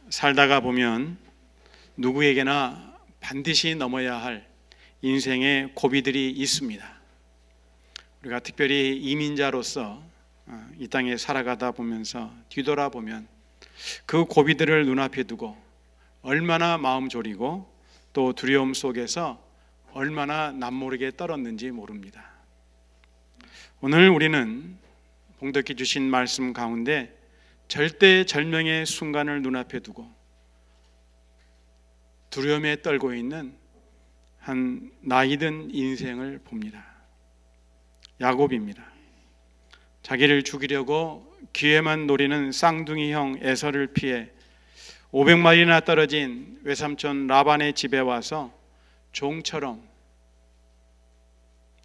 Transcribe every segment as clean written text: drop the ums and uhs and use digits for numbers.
살다가 보면 누구에게나 반드시 넘어야 할 인생의 고비들이 있습니다. 우리가 특별히 이민자로서 이 땅에 살아가다 보면서 뒤돌아보면 그 고비들을 눈앞에 두고 얼마나 마음 졸이고 또 두려움 속에서 얼마나 남모르게 떨었는지 모릅니다. 오늘 우리는 봉독해 주신 말씀 가운데 절대절명의 순간을 눈앞에 두고 두려움에 떨고 있는 한 나이든 인생을 봅니다. 야곱입니다. 자기를 죽이려고 기회만 노리는 쌍둥이 형 에서를 피해 500마일이나 떨어진 외삼촌 라반의 집에 와서 종처럼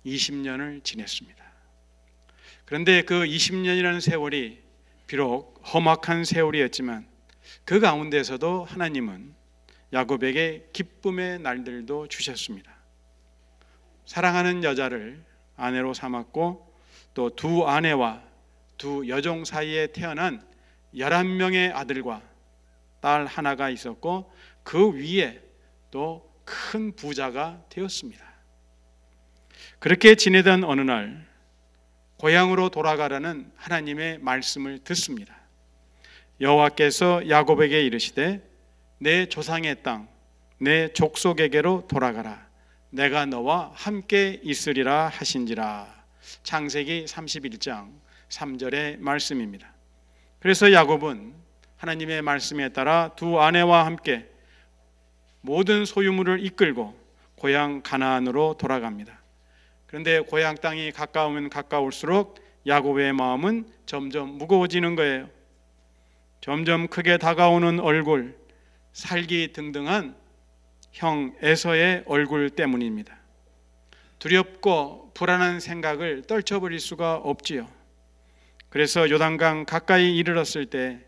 20년을 지냈습니다. 그런데 그 20년이라는 세월이 비록 험악한 세월이었지만 그 가운데서도 하나님은 야곱에게 기쁨의 날들도 주셨습니다. 사랑하는 여자를 아내로 삼았고 또 두 아내와 두 여종 사이에 태어난 11명의 아들과 딸 하나가 있었고 그 위에 또 큰 부자가 되었습니다. 그렇게 지내던 어느 날 고향으로 돌아가라는 하나님의 말씀을 듣습니다. 여호와께서 야곱에게 이르시되 내 조상의 땅, 내 족속에게로 돌아가라. 내가 너와 함께 있으리라 하신지라. 창세기 31장 3절의 말씀입니다. 그래서 야곱은 하나님의 말씀에 따라 두 아내와 함께 모든 소유물을 이끌고 고향 가나안으로 돌아갑니다. 그런데 고향 땅이 가까우면 가까울수록 야곱의 마음은 점점 무거워지는 거예요. 점점 크게 다가오는 얼굴, 살기등등한 형 에서의 얼굴 때문입니다. 두렵고 불안한 생각을 떨쳐버릴 수가 없지요. 그래서 요단강 가까이 이르렀을 때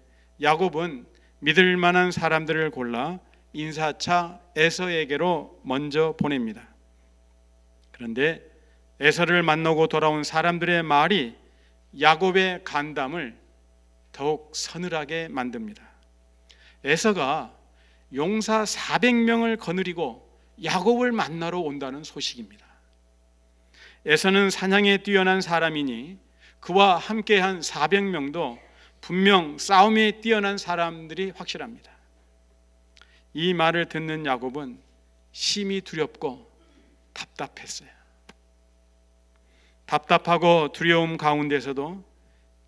야곱은 믿을 만한 사람들을 골라 인사차 에서에게로 먼저 보냅니다. 그런데 에서를 만나고 돌아온 사람들의 말이 야곱의 간담을 더욱 서늘하게 만듭니다. 에서가 용사 400명을 거느리고 야곱을 만나러 온다는 소식입니다. 에서는 사냥에 뛰어난 사람이니 그와 함께한 400명도 분명 싸움에 뛰어난 사람들이 확실합니다. 이 말을 듣는 야곱은 심히 두렵고 답답했어요. 답답하고 두려움 가운데서도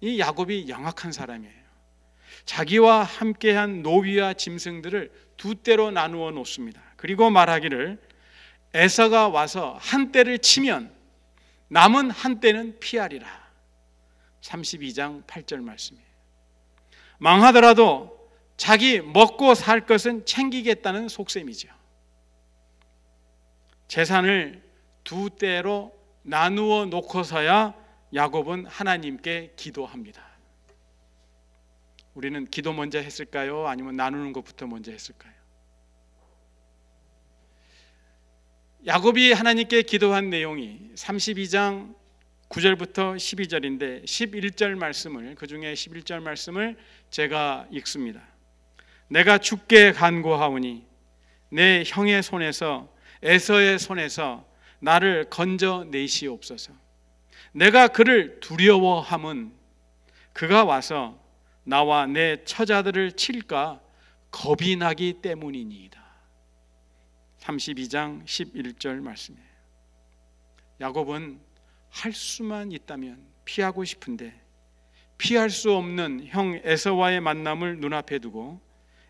이 야곱이 영악한 사람이에요. 자기와 함께한 노위와 짐승들을 두 떼로 나누어 놓습니다. 그리고 말하기를 에서가 와서 한 떼를 치면 남은 한 떼는 피하리라. 32장 8절 말씀이에요. 망하더라도 자기 먹고 살 것은 챙기겠다는 속셈이죠. 재산을 두 떼로 나누어 놓고서야 야곱은 하나님께 기도합니다. 우리는 기도 먼저 했을까요? 아니면 나누는 것부터 먼저 했을까요? 야곱이 하나님께 기도한 내용이 32장 9절부터 12절인데 11절 말씀을, 그 중에 11절 말씀을 제가 읽습니다. 내가 주께 간구하오니 내 형의 손에서 에서의 손에서 나를 건져내시옵소서. 내가 그를 두려워함은 그가 와서 나와 내 처자들을 칠까 겁이 나기 때문이니이다. 32장 11절 말씀이에요. 야곱은 할 수만 있다면 피하고 싶은데 피할 수 없는 형 에서와의 만남을 눈앞에 두고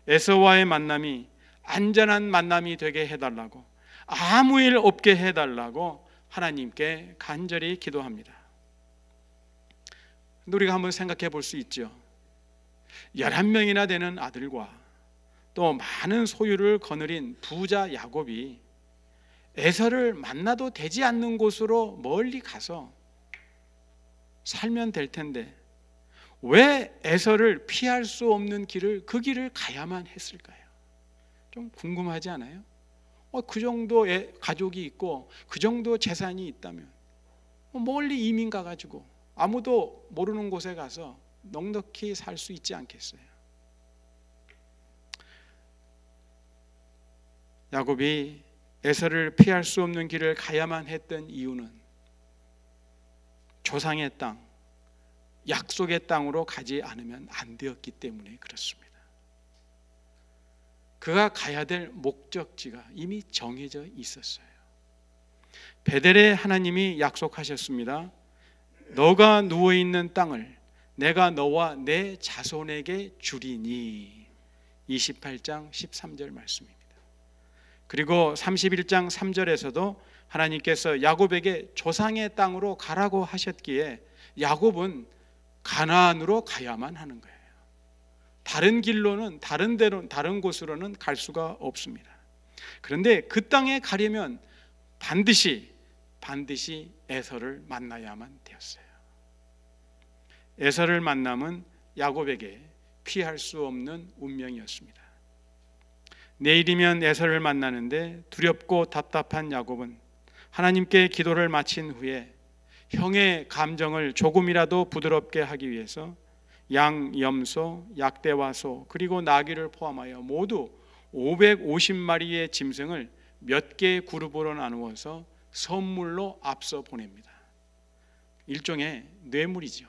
에서와의 만남이 안전한 만남이 되게 해달라고, 아무 일 없게 해달라고 하나님께 간절히 기도합니다. 우리가 한번 생각해 볼 수 있죠. 11명이나 되는 아들과 또 많은 소유를 거느린 부자 야곱이 에서를 만나도 되지 않는 곳으로 멀리 가서 살면 될 텐데 왜 에서를 피할 수 없는 그 길을 가야만 했을까요? 좀 궁금하지 않아요? 그 정도의 가족이 있고 그 정도 재산이 있다면 멀리 이민 가가지고 아무도 모르는 곳에 가서 넉넉히 살 수 있지 않겠어요? 야곱이 에서를 피할 수 없는 길을 가야만 했던 이유는 조상의 땅, 약속의 땅으로 가지 않으면 안 되었기 때문에 그렇습니다. 그가 가야 될 목적지가 이미 정해져 있었어요. 베델에 하나님이 약속하셨습니다. 너가 누워있는 땅을 내가 너와 내 자손에게 주리니. 28장 13절 말씀입니다. 그리고 31장 3절에서도 하나님께서 야곱에게 조상의 땅으로 가라고 하셨기에 야곱은 가나안으로 가야만 하는 거예요. 다른 길로는 다른 곳으로는 갈 수가 없습니다. 그런데 그 땅에 가려면 반드시 에서를 만나야만 되었어요. 에서를 만남은 야곱에게 피할 수 없는 운명이었습니다. 내일이면 에서를 만나는데 두렵고 답답한 야곱은 하나님께 기도를 마친 후에 형의 감정을 조금이라도 부드럽게 하기 위해서 양, 염소, 약대와 소 그리고 나귀를 포함하여 모두 550마리의 짐승을 몇 개의 그룹으로 나누어서 선물로 앞서 보냅니다. 일종의 뇌물이죠.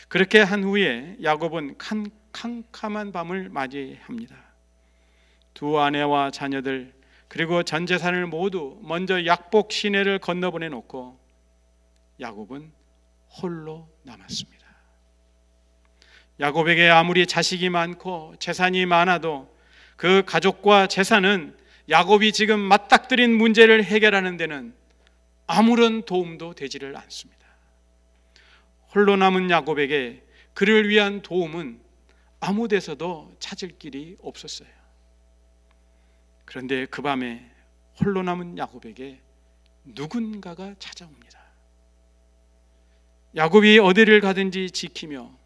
그렇게 한 후에 야곱은 캄캄한 밤을 맞이합니다. 두 아내와 자녀들 그리고 전 재산을 모두 먼저 약복 시내를 건너보내 놓고 야곱은 홀로 남았습니다. 야곱에게 아무리 자식이 많고 재산이 많아도 그 가족과 재산은 야곱이 지금 맞닥뜨린 문제를 해결하는 데는 아무런 도움도 되지를 않습니다. 홀로 남은 야곱에게 그를 위한 도움은 아무 데서도 찾을 길이 없었어요. 그런데 그 밤에 홀로 남은 야곱에게 누군가가 찾아옵니다. 야곱이 어디를 가든지 지키며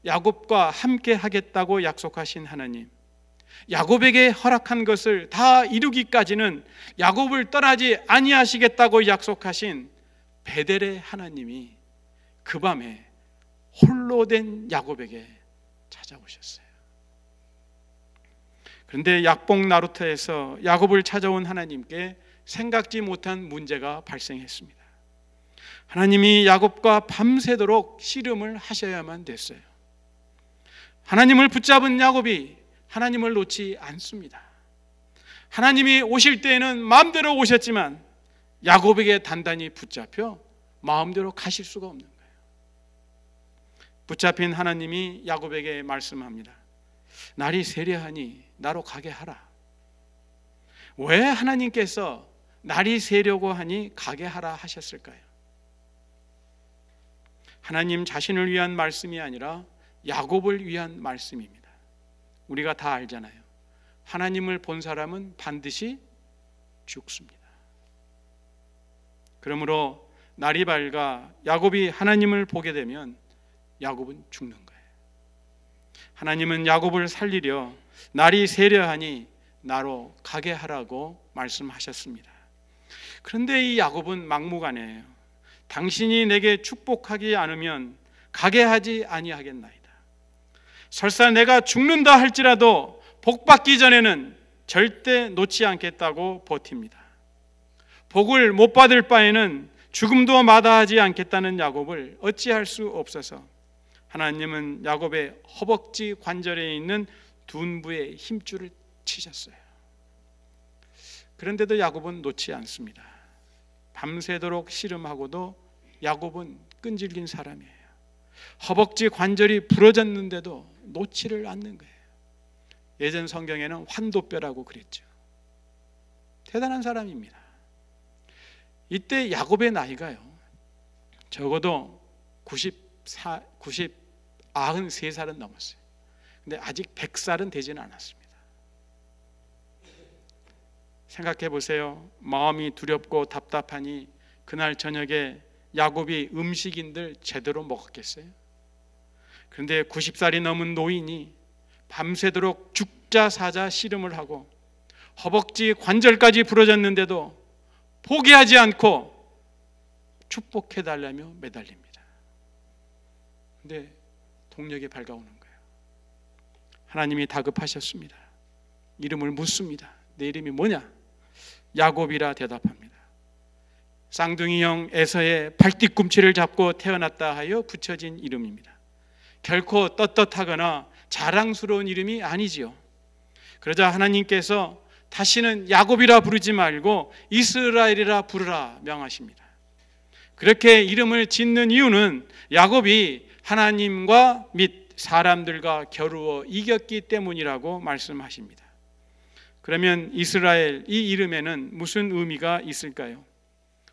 야곱과 함께 하겠다고 약속하신 하나님, 야곱에게 허락한 것을 다 이루기까지는 야곱을 떠나지 아니하시겠다고 약속하신 베델의 하나님이 그 밤에 홀로 된 야곱에게 찾아오셨어요. 그런데 약복 나루터에서 야곱을 찾아온 하나님께 생각지 못한 문제가 발생했습니다. 하나님이 야곱과 밤새도록 씨름을 하셔야만 됐어요. 하나님을 붙잡은 야곱이 하나님을 놓지 않습니다. 하나님이 오실 때에는 마음대로 오셨지만 야곱에게 단단히 붙잡혀 마음대로 가실 수가 없는 거예요. 붙잡힌 하나님이 야곱에게 말씀합니다. 날이 세려하니 나로 가게 하라. 왜 하나님께서 날이 새려고 하니 가게 하라 하셨을까요? 하나님 자신을 위한 말씀이 아니라 야곱을 위한 말씀입니다. 우리가 다 알잖아요. 하나님을 본 사람은 반드시 죽습니다. 그러므로 날이 밝아 야곱이 하나님을 보게 되면 야곱은 죽는 거예요. 하나님은 야곱을 살리려 날이 세려하니 나로 가게 하라고 말씀하셨습니다. 그런데 이 야곱은 막무가내예요. 당신이 내게 축복하지 않으면 가게 하지 아니하겠나이다. 설사 내가 죽는다 할지라도 복받기 전에는 절대 놓지 않겠다고 버팁니다. 복을 못 받을 바에는 죽음도 마다하지 않겠다는 야곱을 어찌할 수 없어서 하나님은 야곱의 허벅지 관절에 있는 둔부에 힘줄을 치셨어요. 그런데도 야곱은 놓지 않습니다. 밤새도록 씨름하고도 야곱은 끈질긴 사람이에요. 허벅지 관절이 부러졌는데도 놓지를 않는 거예요. 예전 성경에는 환도뼈라고 그랬죠. 대단한 사람입니다. 이때 야곱의 나이가요, 적어도 93살은 넘었어요. 근데 아직 100살은 되지는 않았습니다. 생각해 보세요. 마음이 두렵고 답답하니 그날 저녁에 야곱이 음식인들 제대로 먹었겠어요? 그런데 90살이 넘은 노인이 밤새도록 죽자 사자 씨름을 하고 허벅지 관절까지 부러졌는데도 포기하지 않고 축복해달라며 매달립니다. 그런데 동력이 밝아오는 거예요. 하나님이 다급하셨습니다. 이름을 묻습니다. 내 이름이 뭐냐? 야곱이라 대답합니다. 쌍둥이 형 에서의 발뒤꿈치를 잡고 태어났다 하여 붙여진 이름입니다. 결코 떳떳하거나 자랑스러운 이름이 아니지요. 그러자 하나님께서 다시는 야곱이라 부르지 말고 이스라엘이라 부르라 명하십니다. 그렇게 이름을 짓는 이유는 야곱이 하나님과 및 사람들과 겨루어 이겼기 때문이라고 말씀하십니다. 그러면 이스라엘, 이 이름에는 무슨 의미가 있을까요?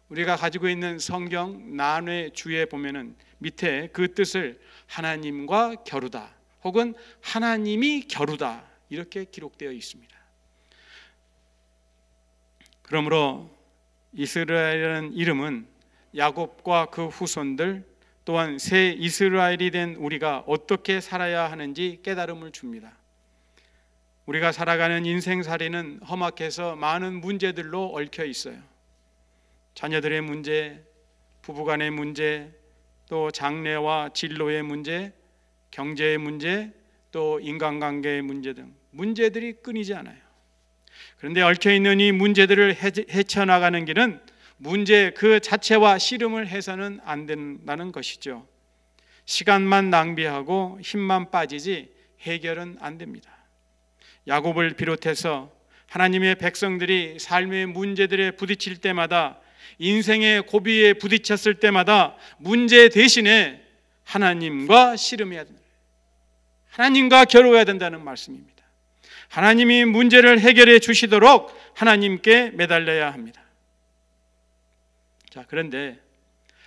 우리가 가지고 있는 성경 난회주에 보면은 밑에 그 뜻을 하나님과 겨루다 혹은 하나님이 겨루다 이렇게 기록되어 있습니다. 그러므로 이스라엘이라는 이름은 야곱과 그 후손들 또한 새 이스라엘이 된 우리가 어떻게 살아야 하는지 깨달음을 줍니다. 우리가 살아가는 인생살이는 험악해서 많은 문제들로 얽혀 있어요. 자녀들의 문제, 부부간의 문제, 또 장래와 진로의 문제, 경제의 문제, 또 인간관계의 문제 등 문제들이 끊이지 않아요. 그런데 얽혀있는 이 문제들을 헤쳐나가는 길은 문제 그 자체와 씨름을 해서는 안 된다는 것이죠. 시간만 낭비하고 힘만 빠지지 해결은 안 됩니다. 야곱을 비롯해서 하나님의 백성들이 삶의 문제들에 부딪힐 때마다, 인생의 고비에 부딪혔을 때마다 문제 대신에 하나님과 씨름해야 된다. 하나님과 겨루어야 된다는 말씀입니다. 하나님이 문제를 해결해 주시도록 하나님께 매달려야 합니다. 자, 그런데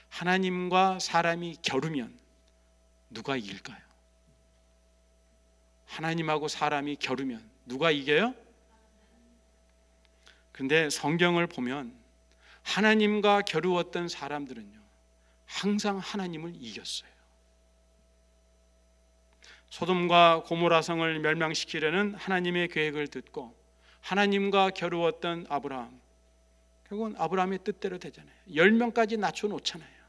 하나님과 사람이 겨루면 누가 이길까요? 하나님하고 사람이 겨루면 누가 이겨요? 그런데 성경을 보면 하나님과 겨루었던 사람들은요, 항상 하나님을 이겼어요. 소돔과 고모라 성을 멸망시키려는 하나님의 계획을 듣고 하나님과 겨루었던 아브라함, 결국은 아브라함의 뜻대로 되잖아요. 10명까지 낮춰놓잖아요.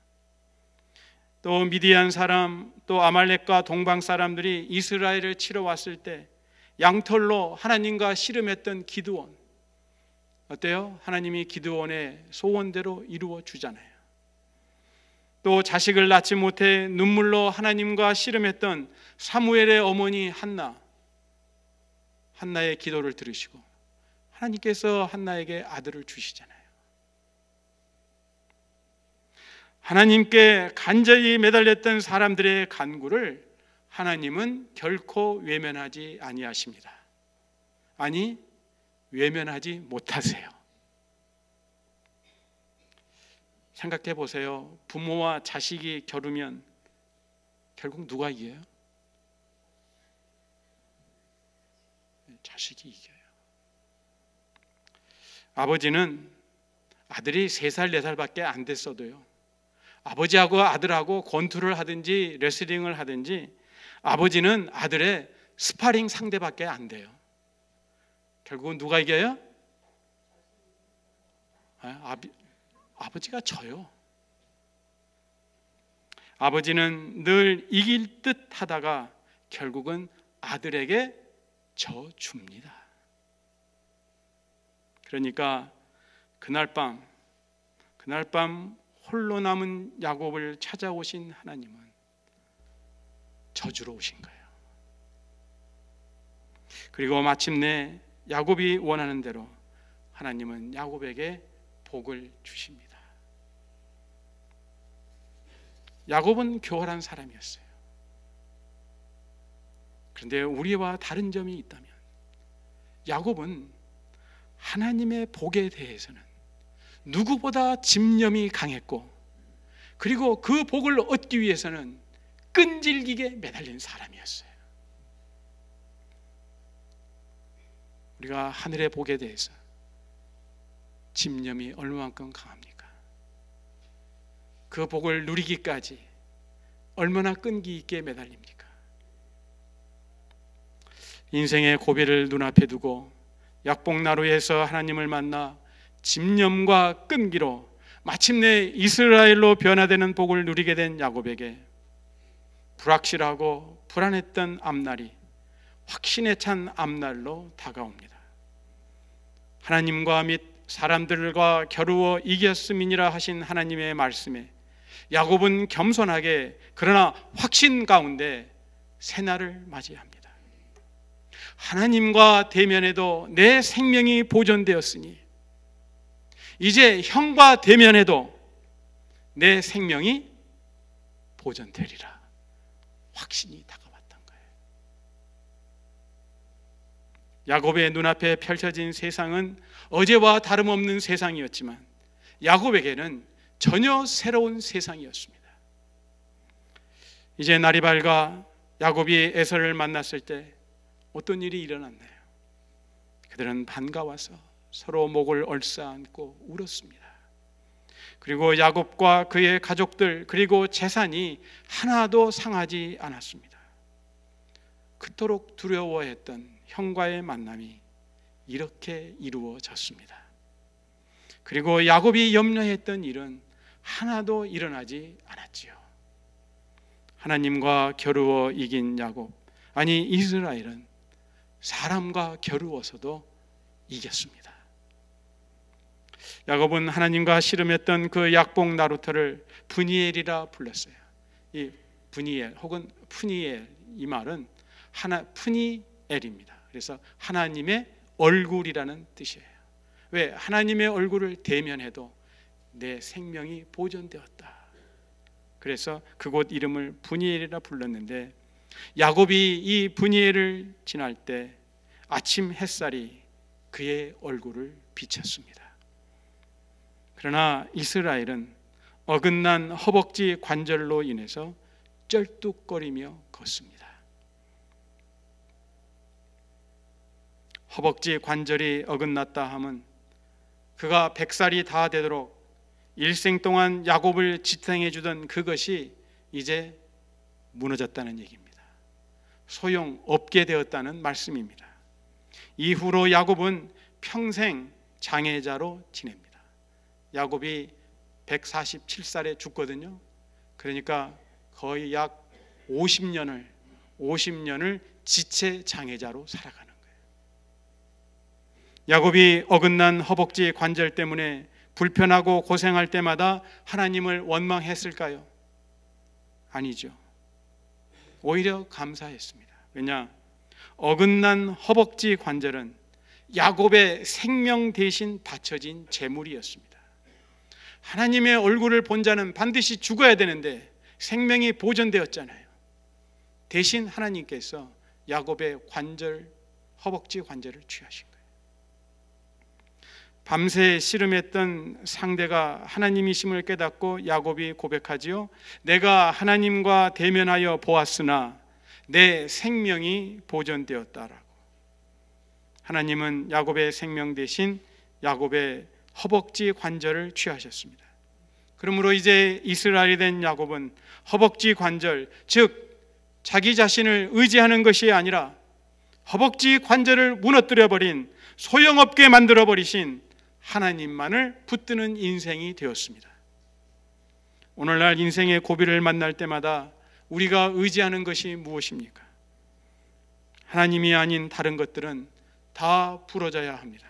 또 미디안 사람, 또 아말렉과 동방 사람들이 이스라엘을 치러 왔을 때 양털로 하나님과 씨름했던 기드온, 어때요? 하나님이 기드온의 소원대로 이루어 주잖아요. 또 자식을 낳지 못해 눈물로 하나님과 씨름했던 사무엘의 어머니 한나의 기도를 들으시고 하나님께서 한나에게 아들을 주시잖아요. 하나님께 간절히 매달렸던 사람들의 간구를 하나님은 결코 외면하지 아니하십니다. 아니, 외면하지 못하세요. 생각해 보세요. 부모와 자식이 겨루면 결국 누가 이겨요? 자식이 이겨요. 아버지는 아들이 3살, 4살밖에 안 됐어도요, 아버지하고 아들하고 권투를 하든지 레슬링을 하든지 아버지는 아들의 스파링 상대밖에 안 돼요. 결국은 누가 이겨요? 아버지가 져요. 아버지는 늘 이길 듯 하다가 결국은 아들에게 져줍니다. 그러니까 그날 밤 홀로 남은 야곱을 찾아오신 하나님은 저주로 오신 거예요. 그리고 마침내 야곱이 원하는 대로 하나님은 야곱에게 복을 주십니다. 야곱은 교활한 사람이었어요. 그런데 우리와 다른 점이 있다면 야곱은 하나님의 복에 대해서는 누구보다 집념이 강했고, 그리고 그 복을 얻기 위해서는 끈질기게 매달린 사람이었어요. 우리가 하늘의 복에 대해서 집념이 얼마만큼 강합니까? 그 복을 누리기까지 얼마나 끈기 있게 매달립니까? 인생의 고비를 눈앞에 두고 약복나루에서 하나님을 만나 집념과 끈기로 마침내 이스라엘로 변화되는 복을 누리게 된 야곱에게 불확실하고 불안했던 앞날이 확신에 찬 앞날로 다가옵니다. 하나님과 및 사람들과 겨루어 이겼음이니라 하신 하나님의 말씀에 야곱은 겸손하게 그러나 확신 가운데 새날을 맞이합니다. 하나님과 대면해도 내 생명이 보존되었으니 이제 형과 대면해도 내 생명이 보존되리라. 확신이 다가왔던 거예요. 야곱의 눈앞에 펼쳐진 세상은 어제와 다름없는 세상이었지만 야곱에게는 전혀 새로운 세상이었습니다. 이제 날이 밝아 야곱이 에서를 만났을 때 어떤 일이 일어났나요? 그들은 반가워서 서로 목을 얼싸안고 울었습니다. 그리고 야곱과 그의 가족들 그리고 재산이 하나도 상하지 않았습니다. 그토록 두려워했던 형과의 만남이 이렇게 이루어졌습니다. 그리고 야곱이 염려했던 일은 하나도 일어나지 않았지요. 하나님과 겨루어 이긴 야곱, 아니 이스라엘은 사람과 겨루어서도 이겼습니다. 야곱은 하나님과 씨름했던 그 약복 나루터를 브니엘이라 불렀어요. 이 브니엘 혹은 푸니엘, 이 말은 푸니엘입니다. 그래서 하나님의 얼굴이라는 뜻이에요. 왜? 하나님의 얼굴을 대면해도 내 생명이 보존되었다. 그래서 그곳 이름을 브니엘이라 불렀는데, 야곱이 이 브니엘을 지날 때 아침 햇살이 그의 얼굴을 비쳤습니다. 그러나 이스라엘은 어긋난 허벅지 관절로 인해서 쩔뚝거리며 걷습니다. 허벅지 관절이 어긋났다 함은 그가 100살이 다 되도록 일생 동안 야곱을 지탱해 주던 그것이 이제 무너졌다는 얘기입니다. 소용없게 되었다는 말씀입니다. 이후로 야곱은 평생 장애자로 지냅니다. 야곱이 147살에 죽거든요. 그러니까 거의 약 50년을 지체 장애자로 살아가는 거예요. 야곱이 어긋난 허벅지 관절 때문에 불편하고 고생할 때마다 하나님을 원망했을까요? 아니죠. 오히려 감사했습니다. 왜냐? 어긋난 허벅지 관절은 야곱의 생명 대신 바쳐진 제물이었습니다. 하나님의 얼굴을 본 자는 반드시 죽어야 되는데 생명이 보존되었잖아요. 대신 하나님께서 야곱의 허벅지 관절을 취하신 거예요. 밤새 씨름했던 상대가 하나님이심을 깨닫고 야곱이 고백하지요. 내가 하나님과 대면하여 보았으나 내 생명이 보존되었다라고. 하나님은 야곱의 생명 대신 야곱의 허벅지 관절을 취하셨습니다. 그러므로 이제 이스라엘이 된 야곱은 허벅지 관절, 즉 자기 자신을 의지하는 것이 아니라 허벅지 관절을 무너뜨려버린, 소용없게 만들어버리신 하나님만을 붙드는 인생이 되었습니다. 오늘날 인생의 고비를 만날 때마다 우리가 의지하는 것이 무엇입니까? 하나님이 아닌 다른 것들은 다 부러져야 합니다.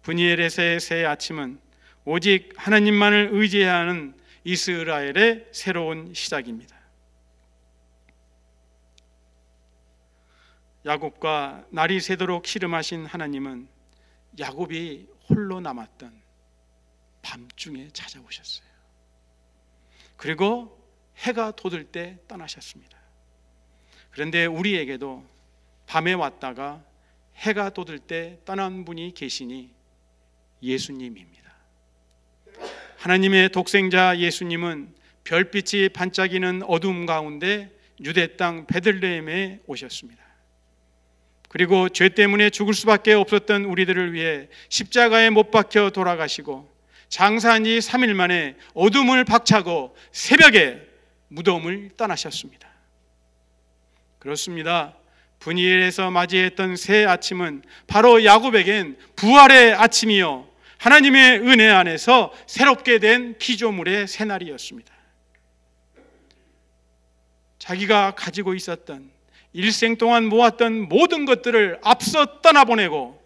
브니엘에서의 새 아침은 오직 하나님만을 의지해야 하는 이스라엘의 새로운 시작입니다. 야곱과 날이 새도록 씨름하신 하나님은 야곱이 홀로 남았던 밤중에 찾아오셨어요. 그리고 해가 돋을 때 떠나셨습니다. 그런데 우리에게도 밤에 왔다가 해가 돋을 때 떠난 분이 계시니 예수님입니다. 하나님의 독생자 예수님은 별빛이 반짝이는 어둠 가운데 유대 땅 베들레헴에 오셨습니다. 그리고 죄 때문에 죽을 수밖에 없었던 우리들을 위해 십자가에 못 박혀 돌아가시고 장사한 지 3일 만에 어둠을 박차고 새벽에 무덤을 떠나셨습니다. 그렇습니다. 브니엘에서 맞이했던 새 아침은 바로 야곱에겐 부활의 아침이요, 하나님의 은혜 안에서 새롭게 된 피조물의 새날이었습니다. 자기가 가지고 있었던 일생 동안 모았던 모든 것들을 앞서 떠나보내고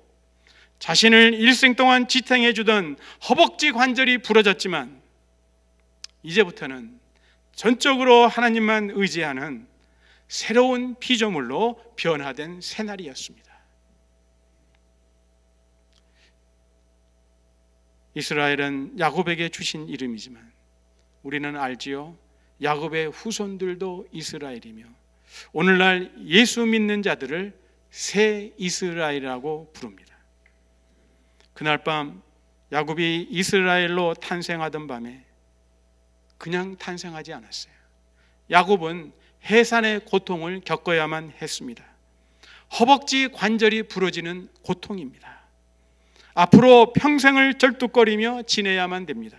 자신을 일생 동안 지탱해 주던 허벅지 관절이 부러졌지만 이제부터는 전적으로 하나님만 의지하는 새로운 피조물로 변화된 새날이었습니다. 이스라엘은 야곱에게 주신 이름이지만 우리는 알지요. 야곱의 후손들도 이스라엘이며 오늘날 예수 믿는 자들을 새 이스라엘이라고 부릅니다. 그날 밤 야곱이 이스라엘로 탄생하던 밤에 그냥 탄생하지 않았어요. 야곱은 해산의 고통을 겪어야만 했습니다. 허벅지 관절이 부러지는 고통입니다. 앞으로 평생을 절뚝거리며 지내야만 됩니다.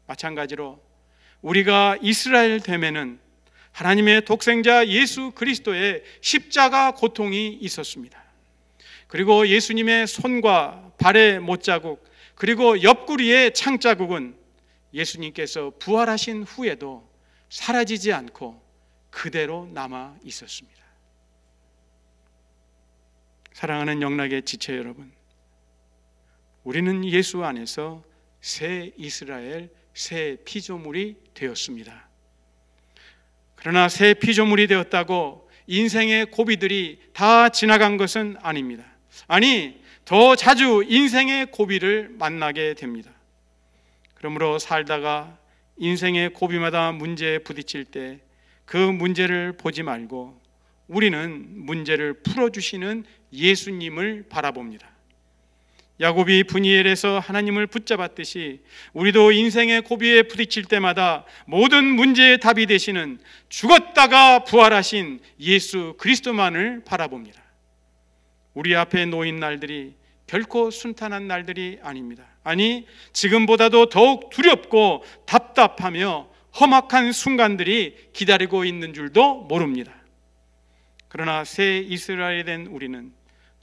마찬가지로 우리가 이스라엘 되면은 하나님의 독생자 예수 그리스도의 십자가 고통이 있었습니다. 그리고 예수님의 손과 발의 못자국, 그리고 옆구리의 창자국은 예수님께서 부활하신 후에도 사라지지 않고 그대로 남아 있었습니다. 사랑하는 영락의 지체 여러분, 우리는 예수 안에서 새 이스라엘, 새 피조물이 되었습니다. 그러나 새 피조물이 되었다고 인생의 고비들이 다 지나간 것은 아닙니다. 아니, 더 자주 인생의 고비를 만나게 됩니다. 그러므로 살다가 인생의 고비마다 문제에 부딪힐 때 그 문제를 보지 말고 우리는 문제를 풀어주시는 예수님을 바라봅니다. 야곱이 브니엘에서 하나님을 붙잡았듯이 우리도 인생의 고비에 부딪힐 때마다 모든 문제의 답이 되시는 죽었다가 부활하신 예수 그리스도만을 바라봅니다. 우리 앞에 놓인 날들이 결코 순탄한 날들이 아닙니다. 아니, 지금보다도 더욱 두렵고 답답하며 험악한 순간들이 기다리고 있는 줄도 모릅니다. 그러나 새 이스라엘이 된 우리는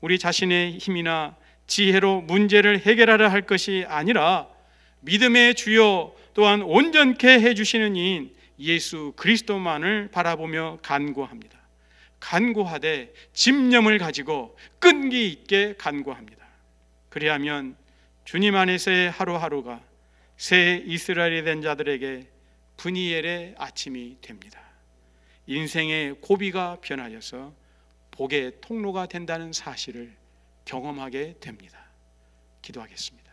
우리 자신의 힘이나 지혜로 문제를 해결하려 할 것이 아니라 믿음의 주요 또한 온전케 해주시는 이인 예수 그리스도만을 바라보며 간구합니다. 간구하되 집념을 가지고 끈기 있게 간구합니다. 그리하면 주님 안에서의 하루하루가 새 이스라엘이 된 자들에게 브니엘의 아침이 됩니다. 인생의 고비가 변하여서 복의 통로가 된다는 사실을 경험하게 됩니다. 기도하겠습니다.